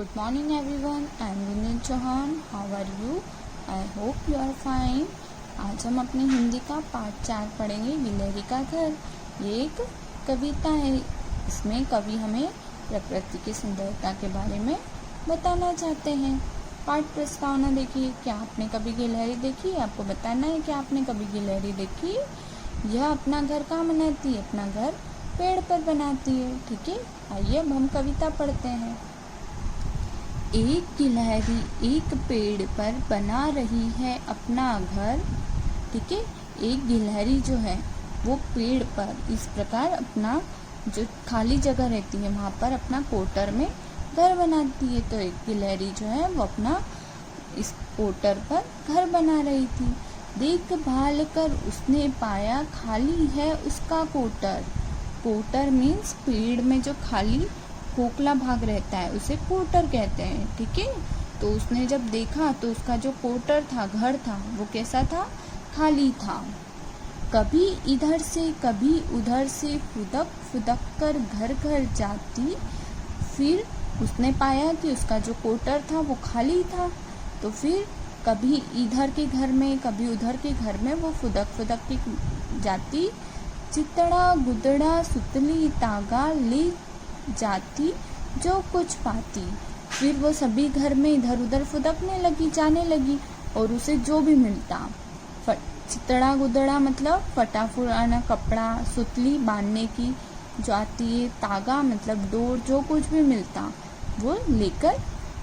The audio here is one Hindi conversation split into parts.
Good morning everyone, I am विनील Chauhan. How are you? I hope you are fine. आज हम अपने हिंदी का पाठ 4 पढ़ेंगे, गिलहरी का घर. ये एक कविता है. इसमें कवि हमें प्रकृति की सुंदरता के बारे में बताना चाहते हैं. पाठ प्रस्तावना देखिए. क्या आपने कभी गिलहरी देखी? आपको बताना है कि आपने कभी गिलहरी देखी. यह अपना घर कहाँ बनाती है? अपना घर पेड़ पर बनाती है. ठीक है, आइए अब हम कविता पढ़ते हैं. एक गिलहरी एक पेड़ पर बना रही है अपना घर. ठीक है, एक गिलहरी जो है वो पेड़ पर इस प्रकार अपना जो खाली जगह रहती है वहाँ पर अपना कोटर में घर बनाती है. तो एक गिलहरी जो है वो अपना इस कोटर पर घर बना रही थी. देखभाल कर उसने पाया खाली है उसका कोटर. कोटर मीन्स पेड़ में जो खाली खोखला भाग रहता है उसे कोटर कहते हैं. ठीक है, तो उसने जब देखा तो उसका जो कोटर था, घर था, वो कैसा था? खाली था. कभी इधर से कभी उधर से फुदक फुदक कर घर घर जाती. फिर उसने पाया कि उसका जो कोटर था वो खाली था. तो फिर कभी इधर के घर में कभी उधर के घर में वो फुदक फुदक के जाती. चितड़ा गुदड़ा सुतली तागा ले जाती जो कुछ पाती. फिर वो सभी घर में इधर उधर फुदकने लगी, जाने लगी और उसे जो भी मिलता. चितड़ा गुदड़ा मतलब फटा फुराना कपड़ा, सुतली बांधने की जो आती है, तागा मतलब डोर, जो कुछ भी मिलता वो लेकर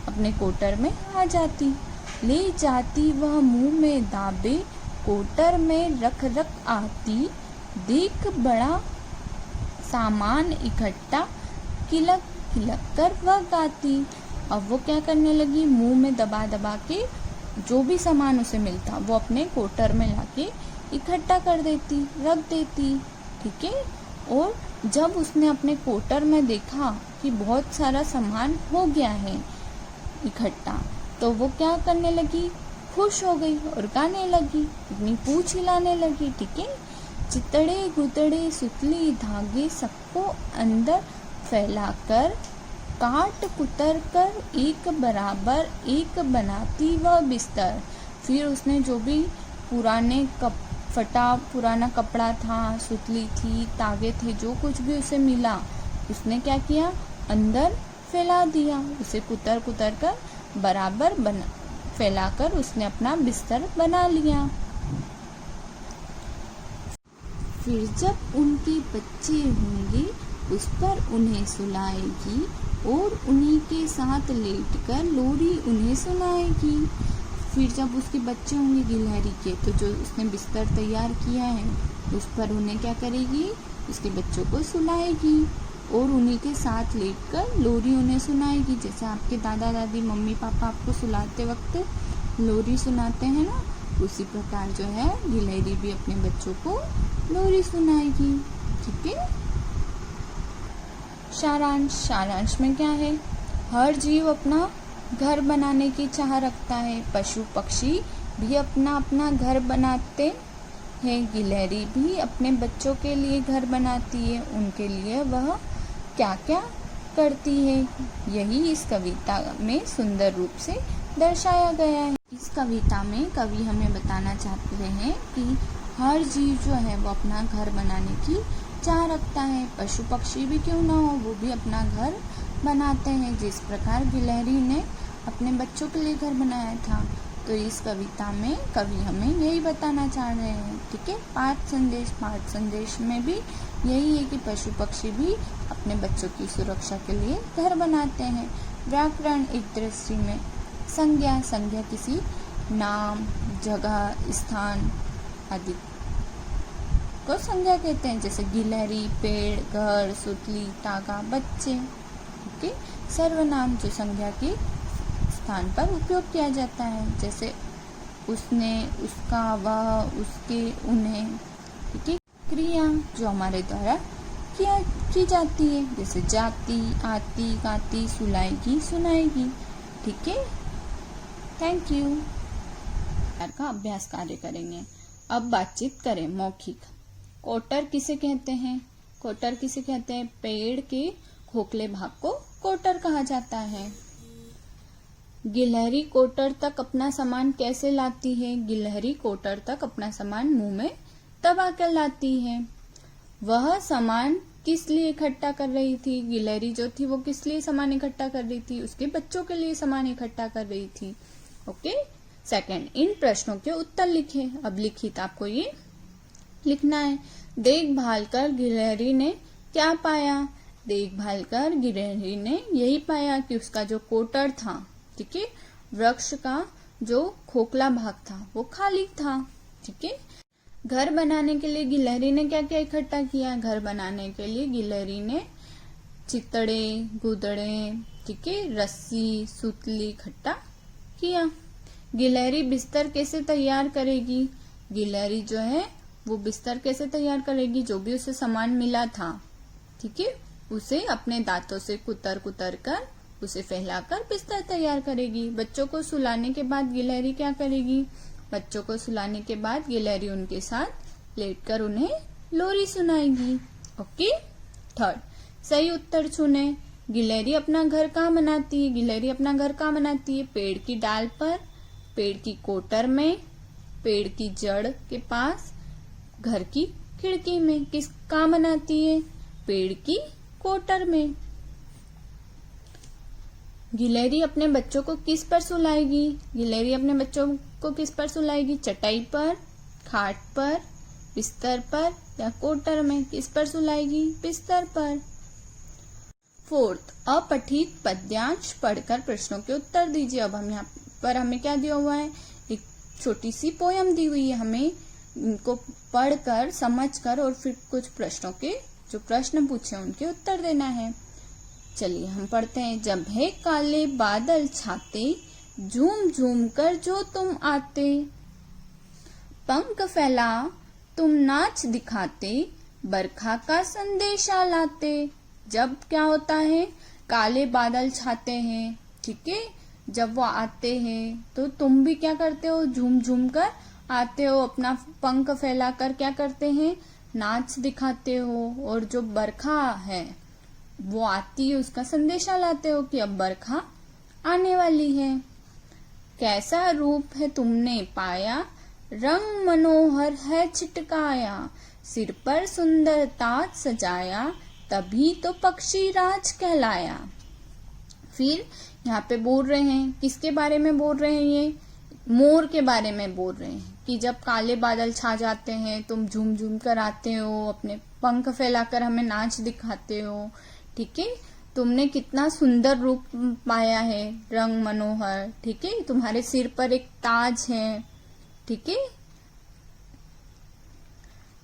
अपने कोटर में आ जाती. ले जाती वह मुंह में दाबे, कोटर में रख रख आती. देख बड़ा सामान इकट्ठा, किलक किलक कर वह गाती. अब वो क्या करने लगी? मुंह में दबा दबा के जो भी सामान उसे मिलता वो अपने कोटर में लाके इकट्ठा कर देती, रख देती. ठीक है, और जब उसने अपने कोटर में देखा कि बहुत सारा सामान हो गया है इकट्ठा, तो वो क्या करने लगी? खुश हो गई और गाने लगी, अपनी पूंछ हिलाने लगी. ठीक है, चितड़े गुदड़े सुतली धागे सबको अंदर फैलाकर, काट कुतर कर एक बराबर एक बनाती वह बिस्तर. फिर उसने जो भी पुराना कपड़ा था, सुतली थी, तागे थे, जो कुछ भी उसे मिला उसने क्या किया? अंदर फैला दिया. उसे कुतर कुतर कर बराबर फैलाकर उसने अपना बिस्तर बना लिया. फिर जब उनके बच्चे होंगे उस पर उन्हें सुलाएगी और उन्हीं के साथ लेटकर लोरी उन्हें सुनाएगी. फिर जब उसके बच्चे होंगे गिलहरी के, तो जो उसने बिस्तर तैयार किया है उस पर उन्हें क्या करेगी? उसके बच्चों को सुलाएगी और उन्हीं के साथ लेटकर लोरी उन्हें सुनाएगी. जैसे आपके दादा दादी मम्मी पापा आपको सुलाते वक्त लोरी सुनाते हैं ना, उसी प्रकार जो है गिलहरी भी अपने बच्चों को लोरी सुनाएगी. ठीक है. सारांश में क्या है? हर जीव अपना घर बनाने की चाह रखता है. पशु पक्षी भी अपना अपना घर बनाते हैं. गिलहरी भी अपने बच्चों के लिए घर बनाती है. उनके लिए वह क्या क्या करती है, यही इस कविता में सुंदर रूप से दर्शाया गया है. इस कविता में कवि हमें बताना चाहते हैं कि हर जीव जो है वो अपना घर बनाने की चाह रखता है. पशु पक्षी भी क्यों ना हो, वो भी अपना घर बनाते हैं, जिस प्रकार गिलहरी ने अपने बच्चों के लिए घर बनाया था. तो इस कविता में कवि हमें यही बताना चाह रहे हैं. ठीक है. पाठ संदेश में भी यही है कि पशु पक्षी भी अपने बच्चों की सुरक्षा के लिए घर बनाते हैं. व्याकरण एक दृष्टि में संज्ञा किसी नाम, जगह, स्थान आदि को संज्ञा कहते हैं. जैसे गिलहरी, पेड़, घर, सुतली, तागा, बच्चे. ओके. सर्वनाम जो संज्ञा के स्थान पर उपयोग किया जाता है. जैसे उसने, उसका, वह, उसके, उन्हें. ठीक है. क्रिया जो हमारे द्वारा की जाती है. जैसे जाती, आती, गाती, सुलाएगी, सुनाएगी. ठीक है. Thank you. का अभ्यास कार्य करेंगे. अब बातचीत करें. मौखिक. कोटर किसे कहते हैं? कोटर किसे कहते हैं? पेड़ के खोखले भाग को कोटर कहा जाता है. गिलहरी कोटर तक अपना सामान कैसे लाती है? गिलहरी कोटर तक अपना सामान मुंह में दबा कर लाती है। वह सामान किस लिए इकट्ठा कर रही थी? गिलहरी जो थी वो किस लिए सामान इकट्ठा कर रही थी? उसके बच्चों के लिए सामान इकट्ठा कर रही थी। ओके। सेकंड, इन प्रश्नों के उत्तर लिखे। अब लिखित आपको ये लिखना है। देखभाल कर गिलहरी ने क्या पाया? देखभाल कर गिलहरी ने यही पाया कि उसका जो कोटर था, ठीक है, वृक्ष का जो खोखला भाग था वो खाली था। ठीक है। घर बनाने के लिए गिलहरी ने क्या क्या इकट्ठा किया? घर बनाने के लिए गिलहरी ने चितड़े, गुदड़े, ठीक है, रस्सी, सुतली इकट्ठा किया। गिलहरी बिस्तर कैसे तैयार करेगी? गिलहरी जो है वो बिस्तर कैसे तैयार करेगी? जो भी उसे सामान मिला था, ठीक है, उसे अपने दांतों से कुतर कुतर कर उसे फैलाकर बिस्तर तैयार करेगी। बच्चों को सुलाने के बाद गिलहरी क्या करेगी? बच्चों को सुलाने के बाद गिलहरी उनके साथ लेटकर उन्हें लोरी सुनाएगी। ओके। थर्ड, सही उत्तर चुने। गिलहरी अपना घर कहाँ बनाती है? गिलहरी अपना घर कहाँ बनाती है? पेड़ की डाल पर, पेड़ की कोटर में, पेड़ की जड़ के पास, घर की खिड़की में। किस कहाँ बनाती है? पेड़ की कोटर में। गिलहरी अपने बच्चों को किस पर सुलाएगी? गिलहरी अपने बच्चों को किस पर सुलाएगी? चटाई पर, खाट पर, बिस्तर पर या कोटर में? किस पर सुलाएगी? बिस्तर पर। फोर्थ, अपठित पद्यांश पढ़कर प्रश्नों के उत्तर दीजिए। अब हम यहाँ पर हमें क्या दिया हुआ है? एक छोटी सी पोयम दी हुई है। हमें इनको पढ़कर, समझकर और फिर कुछ प्रश्नों के जो प्रश्न पूछे उनके उत्तर देना है। चलिए हम पढ़ते हैं। जब है काले बादल छाते, झूम झूम कर जो तुम आते, पंख फैला तुम नाच दिखाते, बरखा का संदेशा लाते। जब क्या होता है? काले बादल छाते हैं, ठीक है, जब वो आते हैं तो तुम भी क्या करते हो? झूम झूम कर आते हो, अपना पंख फैलाकर क्या करते हैं? नाच दिखाते हो। और जो बरखा है वो आती है, उसका संदेशा लाते हो कि अब बरखा आने वाली है। कैसा रूप है तुमने पाया, रंग मनोहर है छिटकाया, सिर पर सुंदर ताज सजाया, तभी तो पक्षी राज कहलाया। फिर यहाँ पे बोल रहे हैं, किसके बारे में बोल रहे हैं? ये मोर के बारे में बोल रहे हैं कि जब काले बादल छा जाते हैं तुम झूम झूम कर आते हो, अपने पंख फैलाकर हमें नाच दिखाते हो, ठीक है, तुमने कितना सुंदर रूप पाया है, रंग मनोहर, ठीक है, तुम्हारे सिर पर एक ताज है, ठीक है,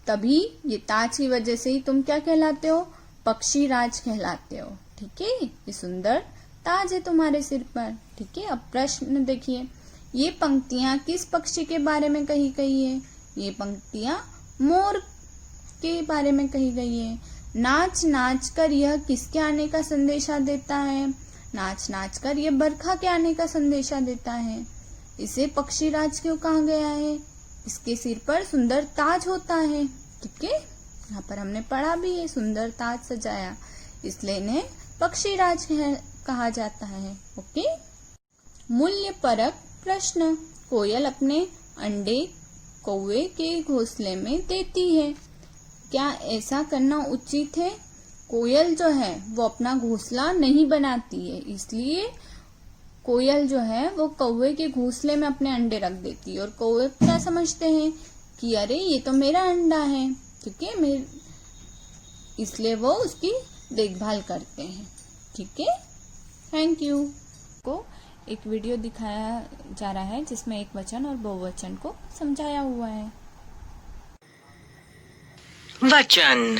तभी ये ताज की वजह से ही तुम क्या कहलाते हो? पक्षी राज कहलाते हो। ठीक है, ये सुंदर ताज है तुम्हारे सिर पर। ठीक है। अब प्रश्न देखिए, ये पंक्तियां किस पक्षी के बारे में कही गई है? ये पंक्तियां मोर के बारे में कही गई है। नाच नाच कर यह किसके आने का संदेशा देता है? नाच नाच कर यह बरखा के आने का संदेशा देता है। इसे पक्षी राज क्यों कहा गया है? इसके सिर पर सुंदर ताज होता है। ठीक है, यहाँ पर हमने पढ़ा भी है, सुंदर ताज सजाया, इसलिए इन्हें पक्षी राज कहा जाता है। ओके। मूल्य परक प्रश्न। कोयल अपने अंडे कौवे के घोंसले में देती है, क्या ऐसा करना उचित है? कोयल जो है वो अपना घोंसला नहीं बनाती है, इसलिए कोयल जो है वो कौवे के घोंसले में अपने अंडे रख देती है, और कौवे क्या समझते हैं कि अरे ये तो मेरा अंडा है, ठीक है, इसलिए वो उसकी देखभाल करते हैं। ठीक है, थैंक यू। को एक वीडियो दिखाया जा रहा है जिसमें एक वचन और बहुवचन को समझाया हुआ है। वचन।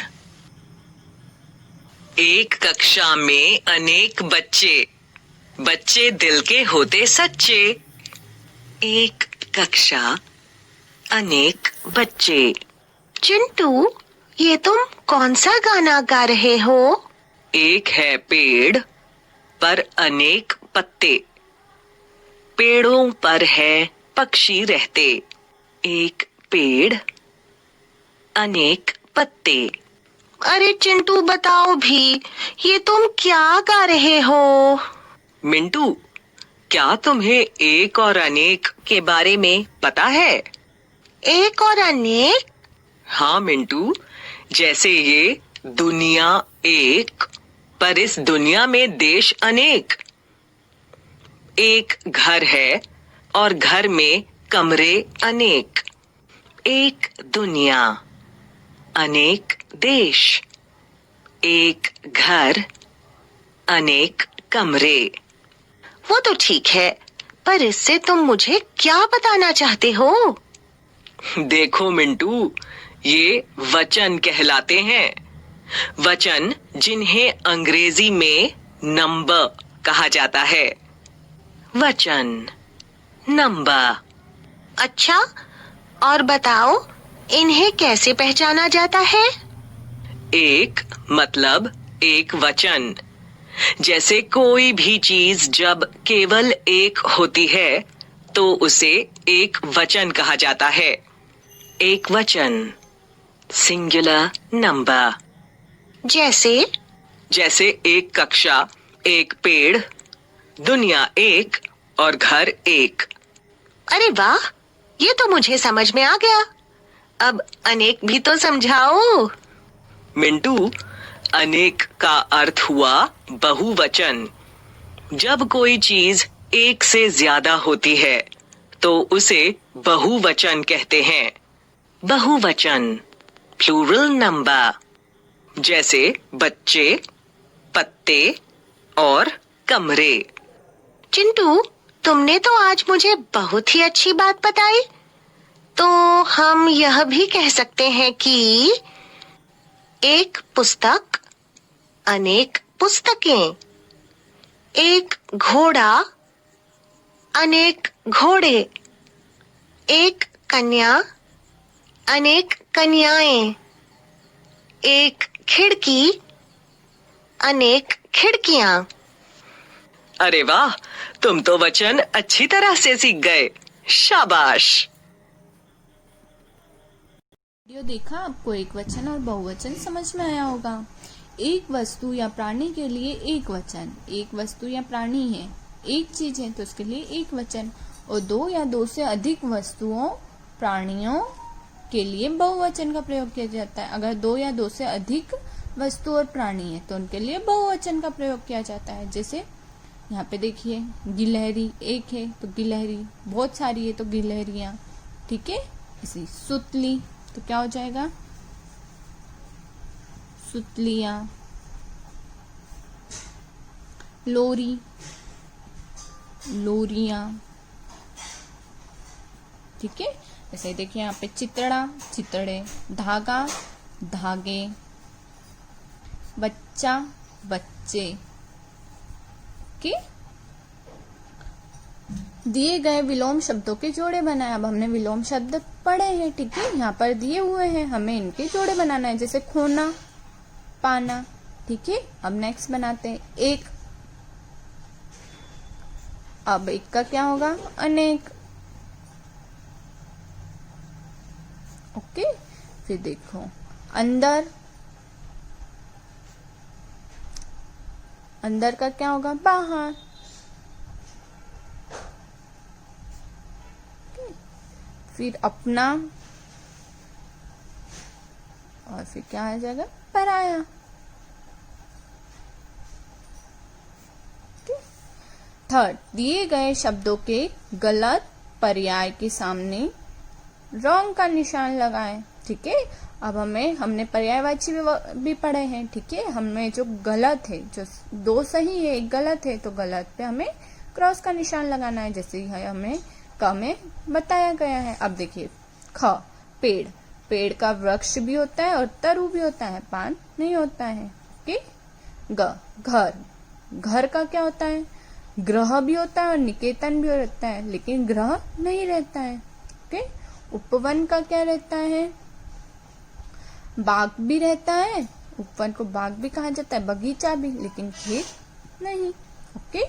एक कक्षा में अनेक बच्चे, बच्चे दिल के होते सच्चे। एक कक्षा, अनेक बच्चे। चिंटू, ये तुम कौन सा गाना गा रहे हो? एक है पेड़ पर अनेक पत्ते, पेड़ों पर है पक्षी रहते। एक पेड़, अनेक पत्ते। अरे चिंटू, बताओ भी, ये तुम क्या गा रहे हो? मिंटू, क्या तुम्हें एक और अनेक के बारे में पता है? एक और अनेक? हाँ मिंटू, जैसे ये दुनिया एक, पर इस दुनिया में देश अनेक। एक घर है और घर में कमरे अनेक। एक दुनिया, अनेक देश। एक घर, अनेक कमरे। वो तो ठीक है, पर इससे तुम मुझे क्या बताना चाहते हो? देखो मिंटू, ये वचन कहलाते हैं। वचन जिन्हें अंग्रेजी में नंबर कहा जाता है। वचन, नंबर। अच्छा, और बताओ इन्हें कैसे पहचाना जाता है? एक मतलब एक वचन। जैसे कोई भी चीज जब केवल एक होती है तो उसे एक वचन कहा जाता है। एक वचन, सिंगुलर नंबर। जैसे एक कक्षा, एक पेड़, दुनिया एक और घर एक। अरे वाह, ये तो मुझे समझ में आ गया। अब अनेक भी तो समझाओ। मिंटू, अनेक का अर्थ हुआ बहुवचन। जब कोई चीज एक से ज्यादा होती है तो उसे बहुवचन कहते हैं। बहुवचन, प्लूरल नंबर। जैसे बच्चे, पत्ते और कमरे। चिंटू, तुमने तो आज मुझे बहुत ही अच्छी बात बताई। तो हम यह भी कह सकते हैं कि एक पुस्तक, अनेक पुस्तकें। एक घोड़ा, अनेक घोड़े। एक कन्या, अनेक कन्याएं। एक खिड़की, अनेक खिड़कियां। अरे वाह, तुम तो वचन अच्छी तरह से सीख गए। शाबाश। वीडियो देखा, आपको एक वचन और बहुवचन समझ में आया होगा। एक वस्तु या प्राणी के लिए एक वचन, एक वस्तु या प्राणी है, एक चीज है तो उसके लिए एक वचन, और दो या दो से अधिक वस्तुओं, प्राणियों के लिए बहुवचन का प्रयोग किया जाता है। अगर दो या दो से अधिक वस्तु और प्राणी है तो उनके लिए बहुवचन का प्रयोग किया जाता है। जैसे यहाँ पे देखिए, गिलहरी एक है तो गिलहरी, बहुत सारी है तो गिलहरियां, ठीक है। इसी सुतली तो क्या हो जाएगा, सुतलियां। लोरी, लोरियां, ठीक है। जैसे देखिए यहाँ पे चितड़ा, चितड़े। धागा, धागे। बच्चा, बच्चे के। दिए गए विलोम शब्दों के जोड़े बनाए। अब हमने विलोम शब्द पढ़े हैं, ठीक है, यहाँ पर दिए हुए हैं, हमें इनके जोड़े बनाना है। जैसे खोना, पाना, ठीक है। अब नेक्स्ट बनाते हैं एक। अब एक का क्या होगा, अनेक। ओके, फिर देखो अंदर, अंदर का क्या होगा, बाहर। फिर अपना, और फिर क्या आ जाएगा, पराया। थर्ड, दिए गए शब्दों के गलत पर्याय के सामने रॉन्ग का निशान लगाएं, ठीक है। अब हमने पर्यायवाची भी पढ़े हैं, ठीक है। हमें जो गलत है, जो दो सही है एक गलत है, तो गलत पे हमें क्रॉस का निशान लगाना है, जैसे हमें क में बताया गया है। अब देखिए, ख, पेड़, पेड़ का वृक्ष भी होता है और तरु भी होता है, पान नहीं होता है, ओके। ग, घर, घर का क्या होता है, ग्रह भी होता है और निकेतन भी रहता है, लेकिन ग्रह नहीं रहता है, ओके। उपवन का क्या रहता है, बाग भी रहता है, उपवन को बाग भी कहा जाता है, बगीचा भी, लेकिन खेत नहीं, ओके।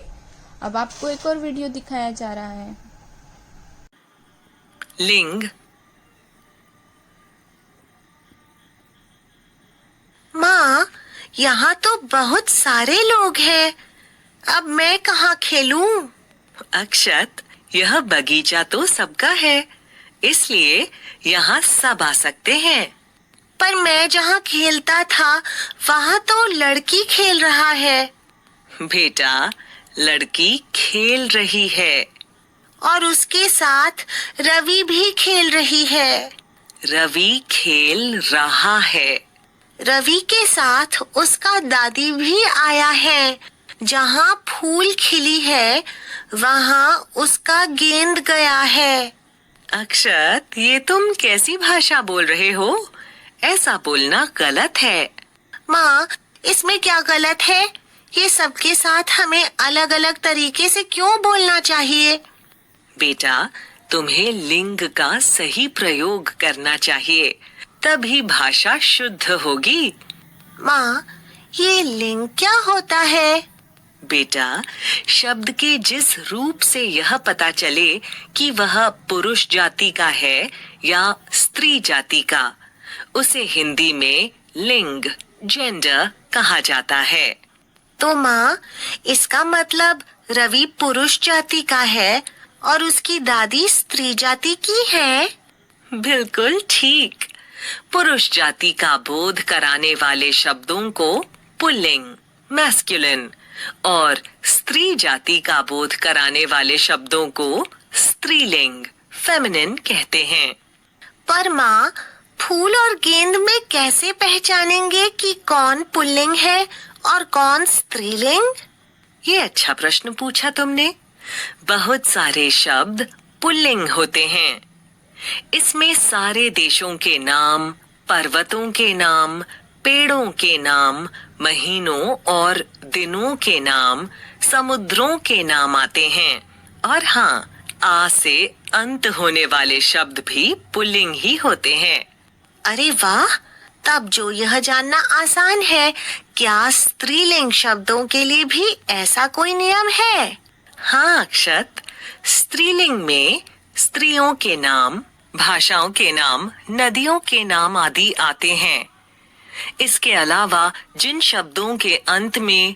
अब आपको एक और वीडियो दिखाया जा रहा है। लिंग, माँ, यहाँ तो बहुत सारे लोग हैं। अब मैं कहाँ खेलूं? अक्षत, यह बगीचा तो सबका है, इसलिए यहाँ सब आ सकते हैं। पर मैं जहाँ खेलता था वहाँ तो लड़की खेल रहा है। बेटा, लड़की खेल रही है। और उसके साथ रवि भी खेल रही है। रवि खेल रहा है। रवि के साथ उसका दादी भी आया है। जहाँ फूल खिली है वहाँ उसका गेंद गया है। अक्षत, ये तुम कैसी भाषा बोल रहे हो? ऐसा बोलना गलत है। माँ, इसमें क्या गलत है? ये सबके साथ हमें अलग अलग तरीके से क्यों बोलना चाहिए? बेटा, तुम्हें लिंग का सही प्रयोग करना चाहिए, तभी भाषा शुद्ध होगी। माँ, ये लिंग क्या होता है? बेटा, शब्द के जिस रूप से यह पता चले कि वह पुरुष जाति का है या स्त्री जाति का, उसे हिंदी में लिंग, जेंडर कहा जाता है। तो माँ, इसका मतलब रवि पुरुष जाति का है और उसकी दादी स्त्री जाति की है। बिल्कुल ठीक। पुरुष जाति का बोध कराने वाले शब्दों को पुल्लिंग, मैस्कुलिन, और स्त्री जाति का बोध कराने वाले शब्दों को स्त्रीलिंग, फेमिनिन कहते हैं। पर माँ, फूल और गेंद में कैसे पहचानेंगे कि कौन पुल्लिंग है और कौन स्त्रीलिंग? ये अच्छा प्रश्न पूछा तुमने। बहुत सारे शब्द पुल्लिंग होते हैं। इसमें सारे देशों के नाम, पर्वतों के नाम, पेड़ों के नाम, महीनों और दिनों के नाम, समुद्रों के नाम आते हैं। और हाँ, आ से अंत होने वाले शब्द भी पुल्लिंग ही होते हैं। अरे वाह! तब जो यह जानना आसान है, क्या स्त्रीलिंग शब्दों के लिए भी ऐसा कोई नियम है? हाँ अक्षत, स्त्रीलिंग में स्त्रियों के नाम, भाषाओं के नाम, नदियों के नाम आदि आते हैं। इसके अलावा जिन शब्दों के अंत में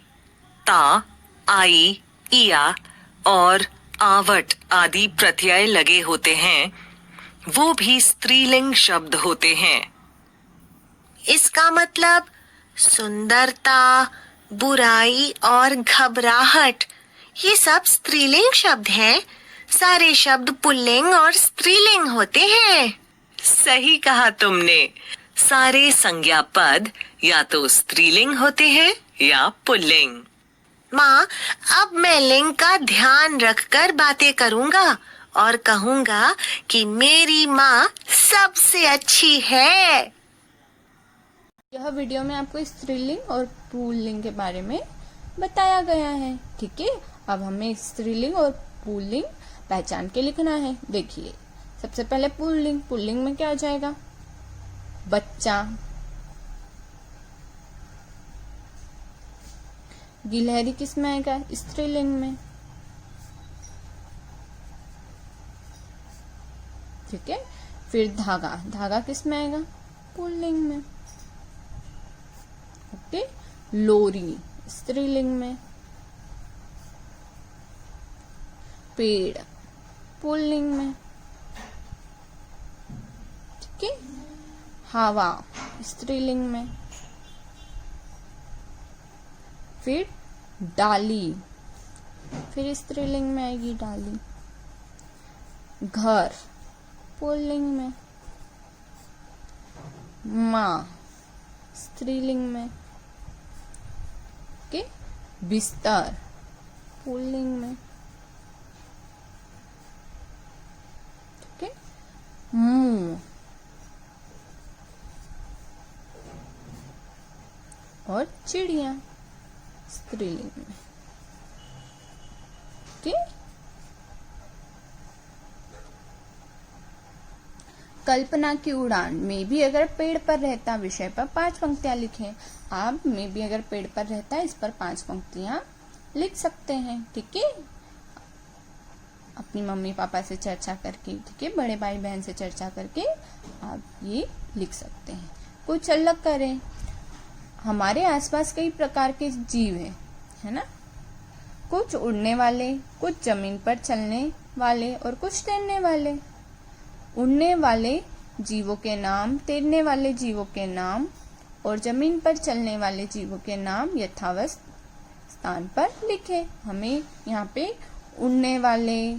ता, आई, इया और आवट आदि प्रत्यय लगे होते हैं, वो भी स्त्रीलिंग शब्द होते हैं। इसका मतलब सुंदरता, बुराई और घबराहट, ये सब स्त्रीलिंग शब्द हैं। सारे शब्द पुल्लिंग और स्त्रीलिंग होते हैं। सही कहा तुमने। सारे संज्ञा पद या तो स्त्रीलिंग होते हैं या पुल्लिंग। माँ, अब मैं लिंग का ध्यान रखकर बातें करूँगा और कहूँगा कि मेरी माँ सबसे अच्छी है। यह वीडियो में आपको स्त्रीलिंग और पुल्लिंग के बारे में बताया गया है। ठीक है, अब हमें स्त्रीलिंग और पुल्लिंग पहचान के लिखना है। देखिए, सबसे पहले पुल्लिंग। पुल्लिंग में क्या आ जाएगा? बच्चा। गिलहरी किस में आएगा? स्त्रीलिंग में। ठीक है, फिर धागा। धागा किस में आएगा? पुल्लिंग में। ओके, लोरी स्त्रीलिंग में। पेड़ पुल्लिंग में। ठीक है, हवा स्त्रीलिंग में। फिर डाली, फिर स्त्रीलिंग में आएगी डाली। घर पुल्लिंग में। माँ स्त्रीलिंग में। ओके, बिस्तर पुल्लिंग में। ठीक है, मुंह और चिड़िया स्त्रीलिंग में। ठीक, कल्पना की उड़ान में भी अगर पेड़ पर रहता विषय पर 5 पंक्तियां लिखें। आप में भी अगर पेड़ पर रहता है, इस पर 5 पंक्तियां लिख सकते हैं। ठीक है, अपनी मम्मी पापा से चर्चा करके, ठीक है, बड़े भाई बहन से चर्चा करके आप ये लिख सकते हैं। कुछ अलग करें। हमारे आसपास कई प्रकार के जीव हैं, है ना? कुछ उड़ने वाले, कुछ जमीन पर चलने वाले और कुछ तैरने वाले। उड़ने वाले जीवों के नाम, तैरने वाले जीवों के नाम और जमीन पर चलने वाले जीवों के नाम यथावत स्थान पर लिखे। हमें यहाँ पे उड़ने वाले,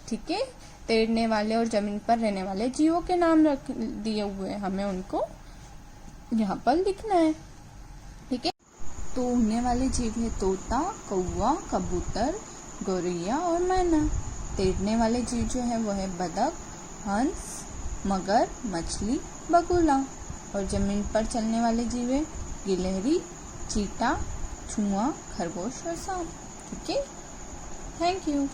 ठीक है, तैरने वाले और जमीन पर रहने वाले जीवों के नाम रख दिए हुए हैं, हमें उनको यहाँ पर लिखना है, ठीक है। तो उड़ने वाले जीव है तोता, कौवा, कबूतर, गौरैया और मैना। तैरने वाले जीव जो है वो है बतख, हंस, मगर, मछली, बगुला। और जमीन पर चलने वाले जीव है गिलहरी, चीता, चूहा, खरगोश और सांप, ठीक है। Thank you.